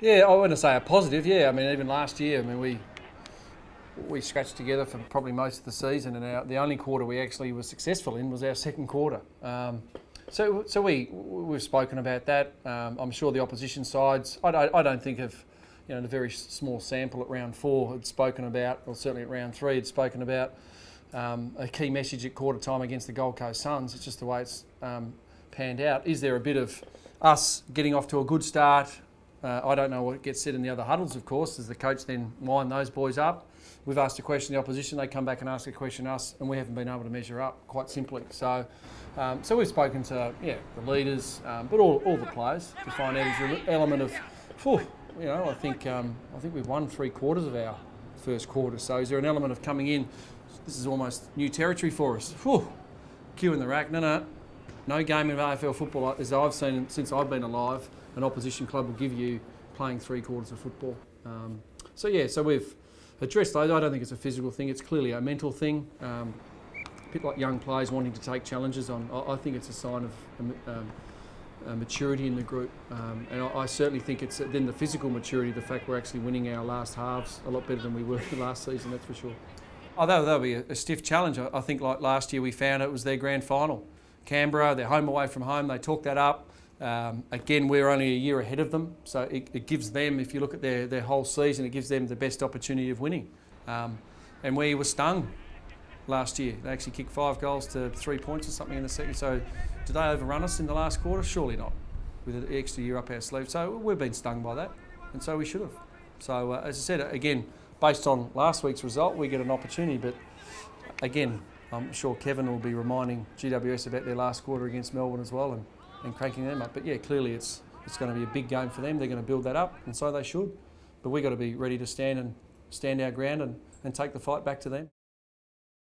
Yeah, I wouldn't say a positive. Yeah, I mean, even last year, I mean, we scratched together for probably most of the season, and the only quarter we actually were successful in was our second quarter. So we've spoken about that. I'm sure the opposition sides. I don't think of, the very small sample at round 4 had spoken about, or certainly at round 3 had spoken about a key message at quarter time against the Gold Coast Suns. It's just the way it's panned out. Is there a bit of us getting off to a good start? I don't know what gets said in the other huddles, of course. Does the coach then wind those boys up? We've asked a question the opposition, they come back and ask a question us, and we haven't been able to measure up, quite simply. So we've spoken to the leaders, but all the players to find out is there an element of, I think we've won 3/4 of our first quarter. So is there an element of coming in? This is almost new territory for us. Cue in the rack. No game of AFL football, as I've seen since I've been alive, an opposition club will give you playing 3/4 of football. So we've addressed those. I don't think it's a physical thing. It's clearly a mental thing. A bit like young players wanting to take challenges on. I think it's a sign of maturity in the group. And I certainly think it's then the physical maturity, the fact we're actually winning our last halves a lot better than we were last season, that's for sure. That'll be a stiff challenge. I think like last year we found it was their grand final. Canberra, they're home away from home, they talk that up. Again, we're only a year ahead of them, so it gives them, if you look at their whole season, it gives them the best opportunity of winning. And we were stung last year. They actually kicked 5 goals to 3 points or something in the second. So did they overrun us in the last quarter? Surely not, with an extra year up our sleeve. So we've been stung by that, and so we should have. So as I said, again, based on last week's result, we get an opportunity, but again, I'm sure Kevin will be reminding GWS about their last quarter against Melbourne as well and cranking them up. But yeah, clearly it's going to be a big game for them. They're going to build that up, and so they should. But we've got to be ready to stand our ground and take the fight back to them.